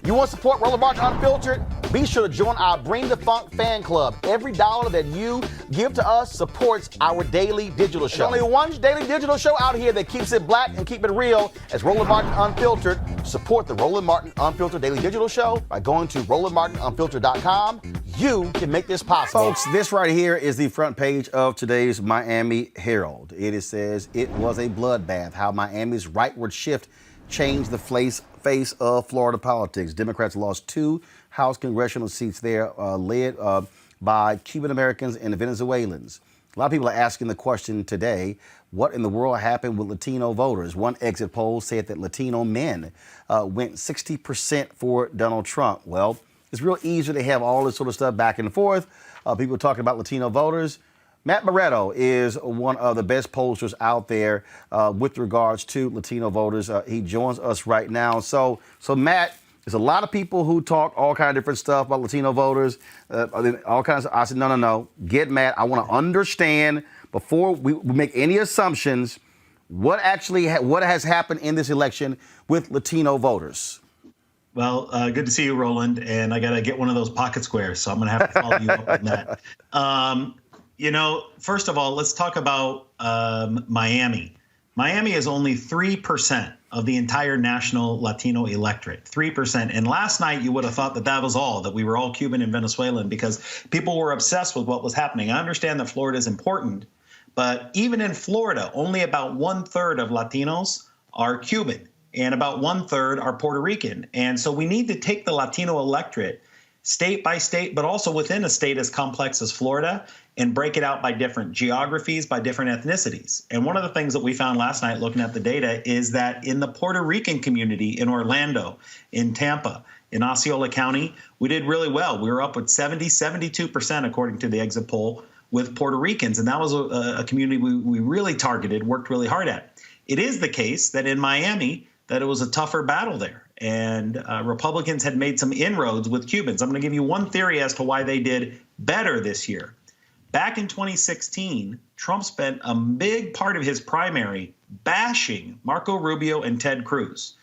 You want to support Roland Martin Unfiltered? Be sure to join our Bring the Funk fan club. Every dollar that you give to us supports our daily digital show. There's only one daily digital show out here that keeps it black and keep it real as Roland Martin Unfiltered. Support the Roland Martin Unfiltered daily digital show by going to RolandMartinUnfiltered.com. You can make this possible. Folks, this right here is the front page of today's Miami Herald. It says it was a bloodbath, how Miami's rightward shift changed the face of Florida politics. Democrats lost 2 House congressional seats there, led by Cuban Americans and Venezuelans. A lot of people are asking the question today, what in the world happened with Latino voters? One exit poll said that Latino men went 60% for Donald Trump. Well, it's real easy to have all this sort of stuff back and forth. People talking about Latino voters. Matt Barreto is one of the best pollsters out there with regards to Latino voters. He joins us right now. So Matt, there's a lot of people who talk all kind of different stuff about Latino voters. All kinds. I said, no. Get Matt. I want to understand before we make any assumptions what has happened in this election with Latino voters. Well, good to see you, Roland. And I got to get one of those pocket squares, so I'm going to have to follow you up on that. First of all, let's talk about Miami. Miami is only 3% of the entire national Latino electorate, 3%. And last night, you would have thought that was all, that we were all Cuban and Venezuelan, because people were obsessed with what was happening. I understand that Florida is important, but even in Florida, only about 1/3 of Latinos are Cuban and about 1/3 are Puerto Rican. And so we need to take the Latino electorate state by state, but also within a state as complex as Florida, and break it out by different geographies, by different ethnicities. And one of the things that we found last night looking at the data is that in the Puerto Rican community in Orlando, in Tampa, in Osceola County, we did really well. We were up with 72% according to the exit poll with Puerto Ricans. And that was a community we really targeted, worked really hard at. It is the case that in Miami, that it was a tougher battle there. And Republicans had made some inroads with Cubans. I'm going to give you one theory as to why they did better this year. Back in 2016, Trump spent a big part of his primary bashing Marco Rubio and Ted Cruz.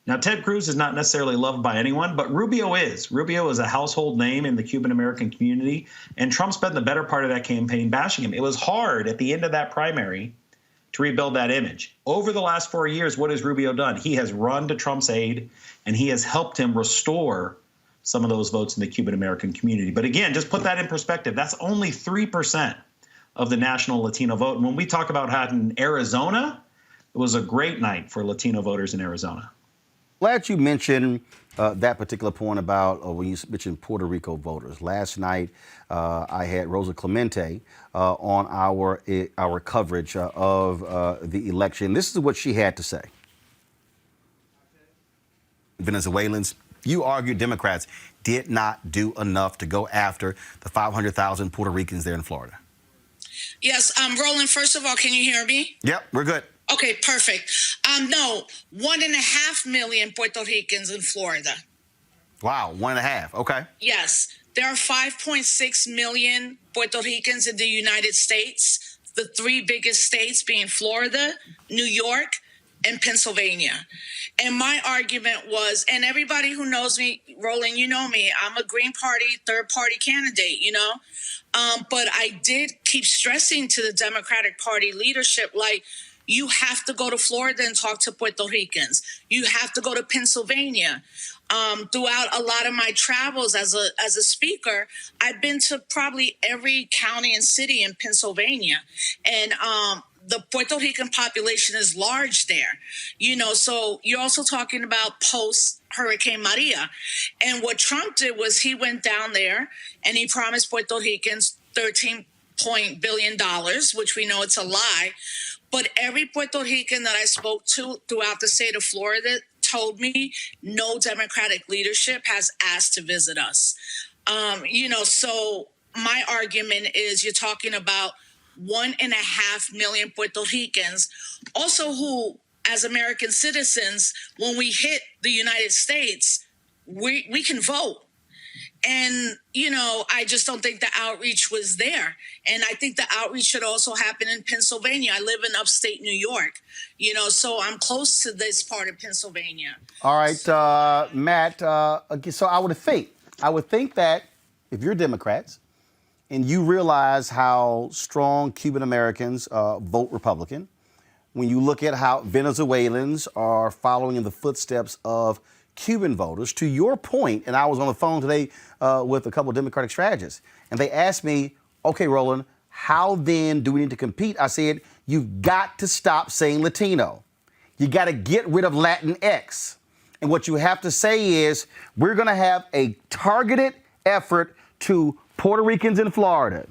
Now, Ted Cruz is not necessarily loved by anyone, but Rubio is. Rubio is a household name in the Cuban-American community, and Trump spent the better part of that campaign bashing him. It was hard at the end of that primary to rebuild that image. Over the last 4 years, what has Rubio done? He has run to Trump's aid, and he has helped him restore some of those votes in the Cuban-American community. But again, just put that in perspective. That's only 3% of the national Latino vote. And when we talk about how in Arizona, it was a great night for Latino voters in Arizona. Glad you mentioned that particular point about when you mentioned Puerto Rico voters. Last night, I had Rosa Clemente on our coverage of the election. This is what she had to say. Venezuelans, you argued Democrats did not do enough to go after the 500,000 Puerto Ricans there in Florida. Yes, Roland, first of all, can you hear me? Yep, we're good. Okay, perfect. No, 1.5 million Puerto Ricans in Florida. Wow, 1.5, okay. Yes, there are 5.6 million Puerto Ricans in the United States, the 3 biggest states being Florida, New York, and Pennsylvania. And my argument was, and everybody who knows me, Roland, you know me, I'm a Green Party, third-party candidate, but I did keep stressing to the Democratic Party leadership, like, you have to go to Florida and talk to Puerto Ricans. You have to go to Pennsylvania. Throughout a lot of my travels as a speaker, I've been to probably every county and city in Pennsylvania. And the Puerto Rican population is large there. So you're also talking about post-Hurricane Maria. And what Trump did was he went down there and he promised Puerto Ricans $13 billion, which we know it's a lie. But every Puerto Rican that I spoke to throughout the state of Florida told me no Democratic leadership has asked to visit us. So my argument is you're talking about 1.5 million Puerto Ricans, also who, as American citizens, when we hit the United States, we can vote. And, I just don't think the outreach was there. And I think the outreach should also happen in Pennsylvania. I live in upstate New York, so I'm close to this part of Pennsylvania. All right, Matt, so I would think that if you're Democrats and you realize how strong Cuban Americans vote Republican, when you look at how Venezuelans are following in the footsteps of Cuban voters, to your point, and I was on the phone today with a couple of Democratic strategists, and they asked me, okay, Roland, how then do we need to compete? I said, you've got to stop saying Latino. You got to get rid of Latinx. And what you have to say is, we're going to have a targeted effort to Puerto Ricans in Florida,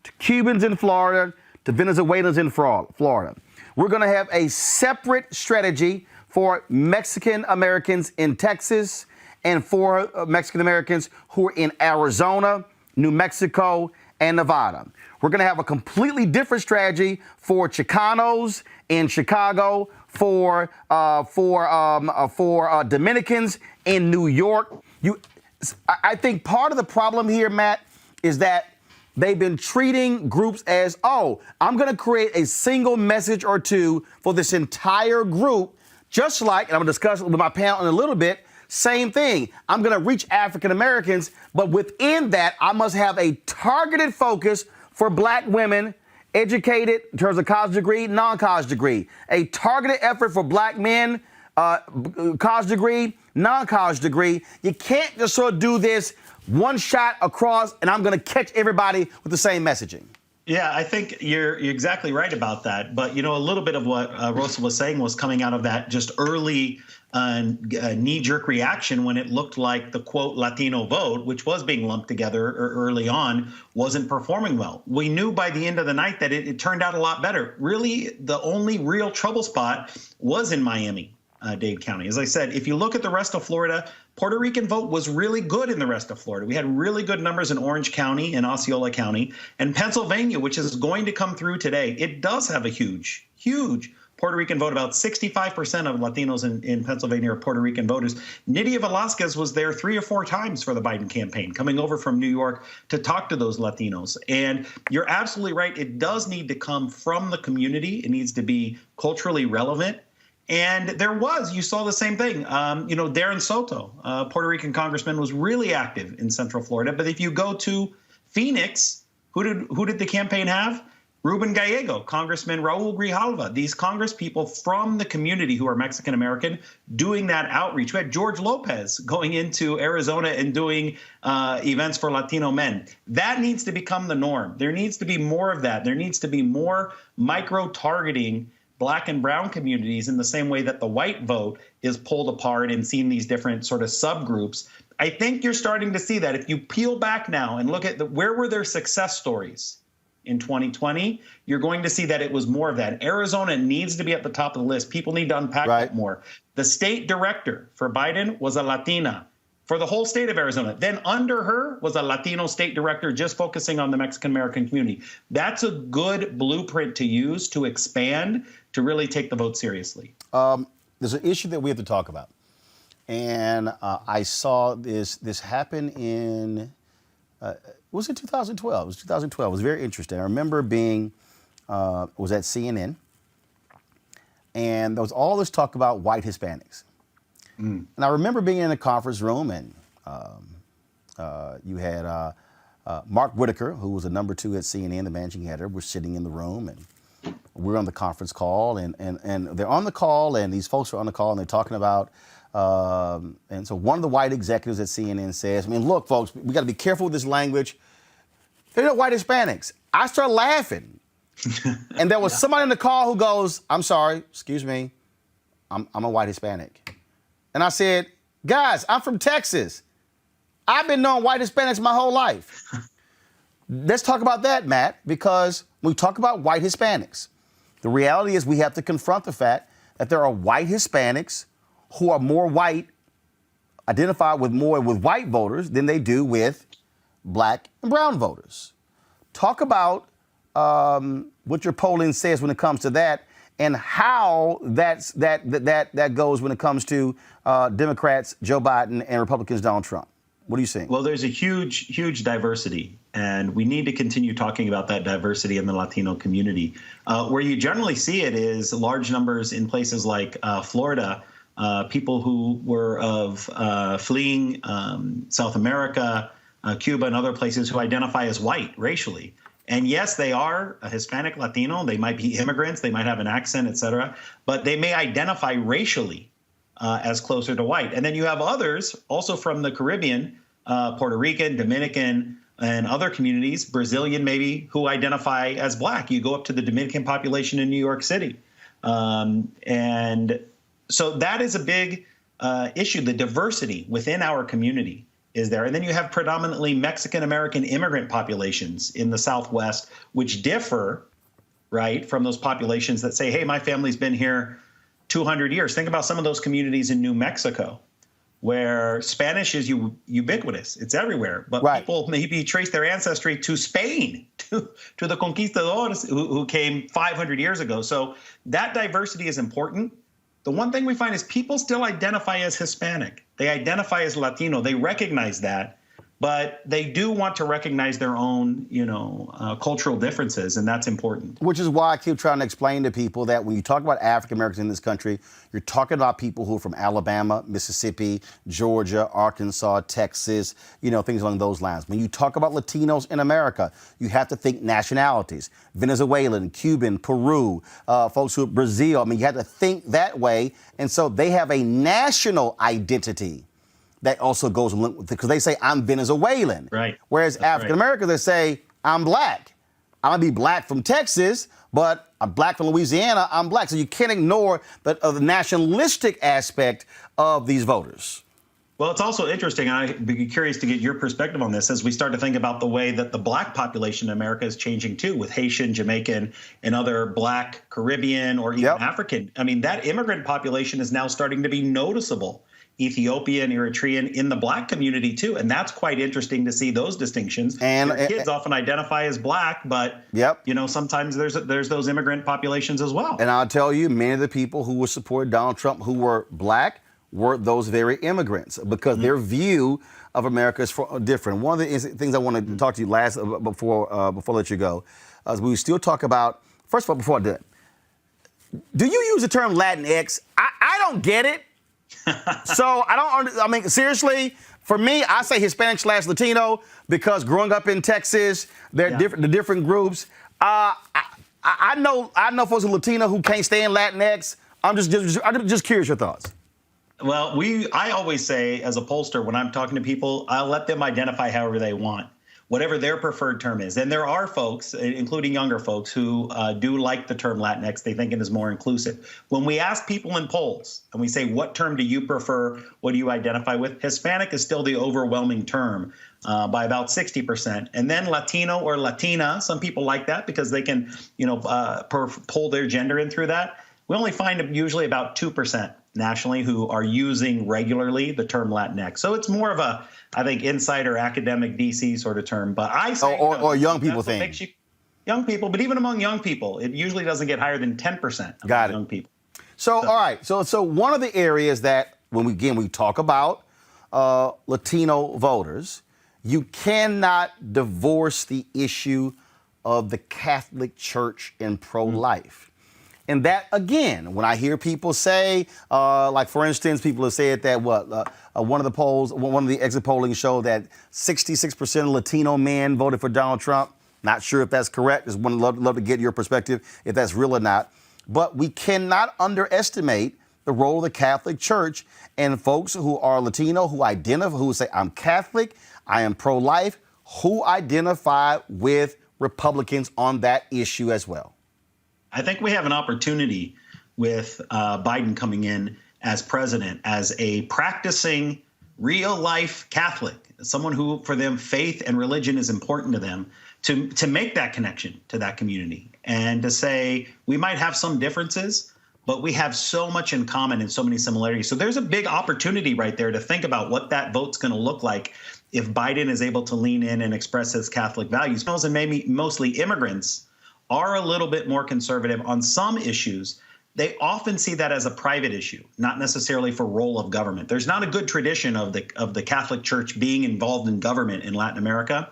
to Cubans in Florida, to Venezuelans in Florida. We're going to have a separate strategy for Mexican Americans in Texas and for Mexican Americans who are in Arizona, New Mexico, and Nevada. We're going to have a completely different strategy for Chicanos in Chicago, for Dominicans in New York. I think part of the problem here, Matt, is that they've been treating groups as, I'm going to create a single message or two for this entire group, just like, and I'm going to discuss it with my panel in a little bit, same thing. I'm going to reach African Americans, but within that, I must have a targeted focus for black women, educated in terms of college degree, non-college degree. A targeted effort for black men, college degree, non-college degree. You can't just sort of do this one shot across and I'm going to catch everybody with the same messaging. Yeah, I think you're exactly right about that. But, a little bit of what Rosa was saying was coming out of that just early knee-jerk reaction when it looked like the, quote, Latino vote, which was being lumped together early on, wasn't performing well. We knew by the end of the night that it turned out a lot better. Really, the only real trouble spot was in Miami-Dade County. As I said, if you look at the rest of Florida, Puerto Rican vote was really good in the rest of Florida. We had really good numbers in Orange County and Osceola County. And Pennsylvania, which is going to come through today, it does have a huge, huge Puerto Rican vote. About 65% of Latinos in Pennsylvania are Puerto Rican voters. Nydia Velázquez was there 3 or 4 times for the Biden campaign, coming over from New York to talk to those Latinos. And you're absolutely right. It does need to come from the community. It needs to be culturally relevant. And you saw the same thing. Darren Soto, Puerto Rican congressman, was really active in Central Florida. But if you go to Phoenix, who did the campaign have? Ruben Gallego, Congressman Raul Grijalva, these Congress people from the community who are Mexican American doing that outreach. We had George Lopez going into Arizona and doing events for Latino men. That needs to become the norm. There needs to be more of that. There needs to be more micro-targeting black and brown communities in the same way that the white vote is pulled apart and seen these different sort of subgroups. I think you're starting to see that. If you peel back now and look at where were their success stories in 2020, you're going to see that it was more of that. Arizona needs to be at the top of the list. People need to unpack that more. The state director for Biden was a Latina for the whole state of Arizona. Then under her was a Latino state director just focusing on the Mexican-American community. That's a good blueprint to use to expand, to really take the vote seriously. There's an issue that we have to talk about. And I saw this happen in, was it 2012? It was 2012. It was very interesting. I remember was at CNN, and there was all this talk about white Hispanics. And I remember being in a conference room, and you had Mark Whitaker, who was the number 2 at CNN, the managing editor, was sitting in the room, and we're on the conference call, and they're on the call, and these folks are on the call, and they're talking about, and so one of the white executives at CNN says, look, folks, we got to be careful with this language. They're not white Hispanics. I started laughing. And there was somebody in the call who goes, I'm sorry, excuse me, I'm a white Hispanic. And I said, guys, I'm from Texas. I've been knowing white Hispanics my whole life. Let's talk about that, Matt, because when we talk about white Hispanics, the reality is we have to confront the fact that there are white Hispanics who are more white, identify with more with white voters than they do with black and brown voters. Talk about what your polling says when it comes to that, and how that goes when it comes to Democrats, Joe Biden, and Republicans, Donald Trump. What are you seeing? Well, there's a huge diversity, and we need to continue talking about that diversity in the Latino community. Where you generally see it is large numbers in places like Florida, people who were fleeing South America, Cuba, and other places who identify as white racially. And yes, they are a Hispanic Latino. They might be immigrants. They might have an accent, et cetera, but they may identify racially as closer to white. And then you have others also from the Caribbean, Puerto Rican, Dominican, and other communities, Brazilian maybe, who identify as black. You go up to the Dominican population in New York City. And so that is a big issue. The diversity within our community is there. And then you have predominantly Mexican-American immigrant populations in the Southwest, which differ, right, from those populations that say, hey, my family's been here 200 years. Think about some of those communities in New Mexico where Spanish is ubiquitous. It's everywhere. But people maybe trace their ancestry to Spain, to the conquistadors who came 500 years ago. So that diversity is important. The one thing we find is people still identify as Hispanic. They identify as Latino. They recognize that. But they do want to recognize their own, cultural differences, and that's important. Which is why I keep trying to explain to people that when you talk about African Americans in this country, you're talking about people who are from Alabama, Mississippi, Georgia, Arkansas, Texas, things along those lines. When you talk about Latinos in America, you have to think nationalities. Venezuelan, Cuban, Peru, folks who are Brazil. I mean, you have to think that way. And so they have a national identity that also goes along with it, because they say, I'm Venezuelan. Right. Whereas African Americans, they say, I'm black. I might be black from Texas, but I'm black from Louisiana, I'm black. So you can't ignore the nationalistic aspect of these voters. Well, it's also interesting. I'd be curious to get your perspective on this as we start to think about the way that the black population in America is changing, too, with Haitian, Jamaican, and other black, Caribbean, or even African. I mean, that immigrant population is now starting to be noticeable. Ethiopian, Eritrean in the black community, too. And that's quite interesting to see those distinctions. And kids often identify as black, but, sometimes there's those immigrant populations as well. And I'll tell you, many of the people who would support Donald Trump who were black were those very immigrants, because their view of America is different. One of the things I want to talk to you last before I let you go is we still talk about, first of all, before I do it, do you use the term Latinx? I don't get it. So I mean, seriously, for me, I say Hispanic/Latino because growing up in Texas, they're the different groups. I know folks in Latino who can't stand Latinx. I'm just curious your thoughts. Well, I always say, as a pollster, when I'm talking to people, I'll let them identify however they want, whatever their preferred term is. And there are folks, including younger folks, who do like the term Latinx. They think it is more inclusive. When we ask people in polls and we say, what term do you prefer? What do you identify with? Hispanic is still the overwhelming term by about 60%. And then Latino or Latina, some people like that because they can, pull their gender in through that. We only find usually about 2% nationally who are using regularly the term Latinx. So it's more of a, I think, insider academic DC sort of term. But I say or young people thing. Young people, but even among young people, it usually doesn't get higher than 10% among young people. So all right. So one of the areas that when we talk about Latino voters, you cannot divorce the issue of the Catholic Church and pro-life. And that, again, when I hear people say, like, for instance, people have said that one of the exit polling showed that 66% of Latino men voted for Donald Trump. Not sure if that's correct. Just would love to get your perspective if that's real or not. But we cannot underestimate the role of the Catholic Church and folks who are Latino, who say, I'm Catholic, I am pro-life, who identify with Republicans on that issue as well. I think we have an opportunity with Biden coming in as president, as a practicing real-life Catholic, someone who, for them, faith and religion is important to them, to make that connection to that community and to say we might have some differences, but we have so much in common and so many similarities. So there's a big opportunity right there to think about what that vote's going to look like if Biden is able to lean in and express his Catholic values. And maybe mostly immigrants are a little bit more conservative on some issues, they often see that as a private issue, not necessarily for role of government. There's not a good tradition of the Catholic Church being involved in government in Latin America.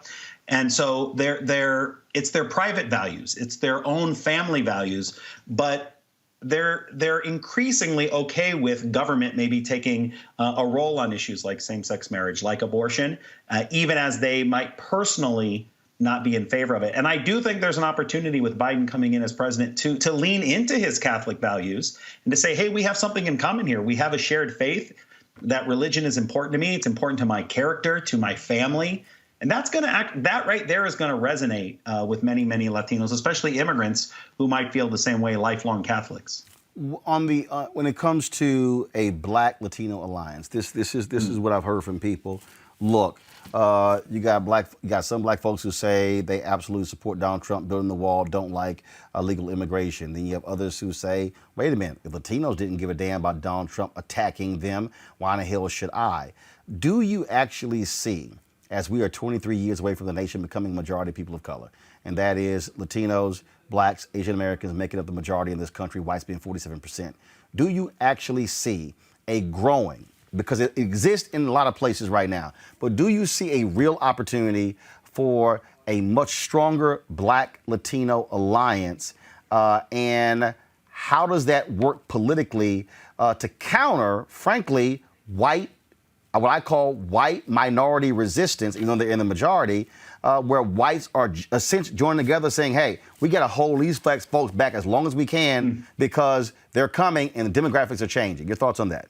And so it's their private values, it's their own family values, but they're increasingly okay with government maybe taking a role on issues like same-sex marriage, like abortion, even as they might personally not be in favor of it. And I do think there's an opportunity with Biden coming in as president to lean into his Catholic values and to say, hey, we have something in common here. We have a shared faith. That religion is important to me. It's important to my character, to my family. And that right there is going to resonate with many, many Latinos, especially immigrants who might feel the same way, lifelong Catholics. On the when it comes to a Black Latino alliance, this is what I've heard from people. Look, you got some Black folks who say they absolutely support Donald Trump building the wall, don't like illegal immigration. Then you have others who say, wait a minute, if Latinos didn't give a damn about Donald Trump attacking them, why in the hell should I? Do you actually see, as we are 23 years away from the nation becoming majority people of color, and that is Latinos, Blacks, Asian Americans making up the majority in this country, whites being 47%. Do you actually see a growing, because it exists in a lot of places right now, but do you see a real opportunity for a much stronger Black Latino alliance? And how does that work politically to counter, frankly, what I call white minority resistance, even though they're in the majority, where whites are essentially joining together saying, hey, we got to hold these folks back as long as we can because they're coming and the demographics are changing. Your thoughts on that?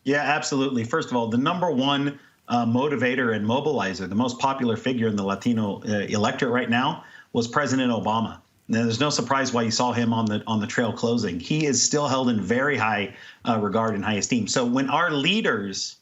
Yeah, absolutely. First of all, the number one motivator and mobilizer, the most popular figure in the Latino electorate right now was President Obama. Now, there's no surprise why you saw him on the trail closing. He is still held in very high regard and high esteem. So when our leaders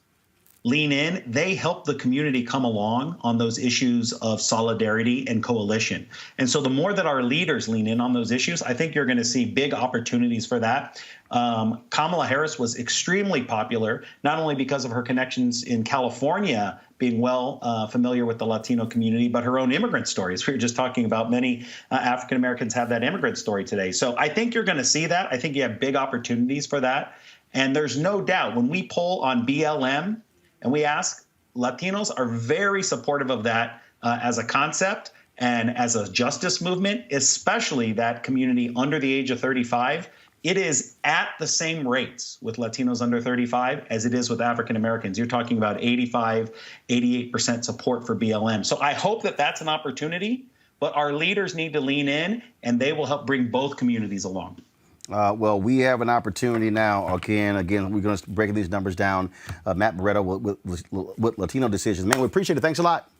lean in, they help the community come along on those issues of solidarity and coalition. And so the more that our leaders lean in on those issues, I think you're going to see big opportunities for that. Kamala Harris was extremely popular, not only because of her connections in California, being well familiar with the Latino community, but her own immigrant stories. We were just talking about many African Americans have that immigrant story today. So I think you're going to see that. I think you have big opportunities for that. And there's no doubt when we poll on BLM, and we ask, Latinos are very supportive of that as a concept and as a justice movement, especially that community under the age of 35. It is at the same rates with Latinos under 35 as it is with African Americans. You're talking about 85, 88% support for BLM. So I hope that that's an opportunity, but our leaders need to lean in and they will help bring both communities along. Well, we have an opportunity now. Again, we're going to break these numbers down. Matt Barreto with Latino Decisions. Man, we appreciate it. Thanks a lot.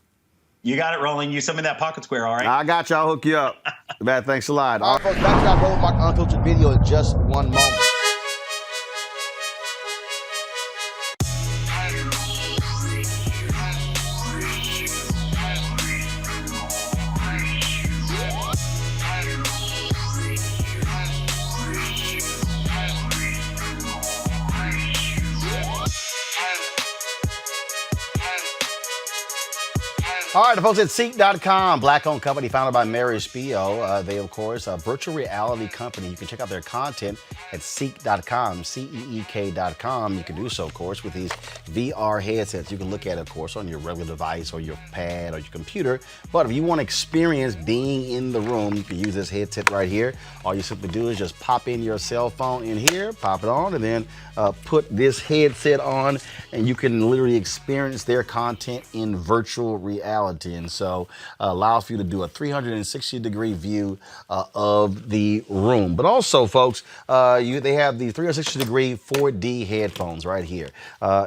You got it, Roland. You send me that pocket square, all right? I got you. I'll hook you up. Matt, thanks a lot. All right, folks, back to our Roland Martin Unfiltered video in just one moment. All right, the folks at Seek.com, Black-owned company founded by Mary Spio. They, of course, a virtual reality company. You can check out their content at Seek.com, CEEK.com. You can do so, of course, with these VR headsets. You can look at it, of course, on your regular device or your pad or your computer. But if you want to experience being in the room, you can use this headset right here. All you simply do is just pop in your cell phone in here, pop it on, and then put this headset on, and you can literally experience their content in virtual reality. And so allows for you to do a 360-degree view of the room. But also, folks, they have the 360-degree 4D headphones right here.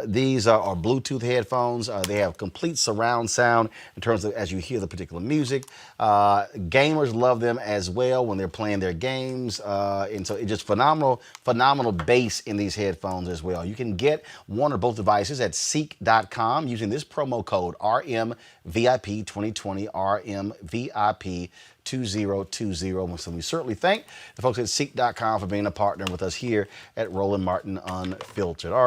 These are Bluetooth headphones. They have complete surround sound in terms of as you hear the particular music. Gamers love them as well when they're playing their games. And so it's just phenomenal bass in these headphones as well. You can get one or both devices at Seek.com using this promo code RMVIP 2020, RMVIP 2020. So we certainly thank the folks at Seek.com for being a partner with us here at Roland Martin Unfiltered.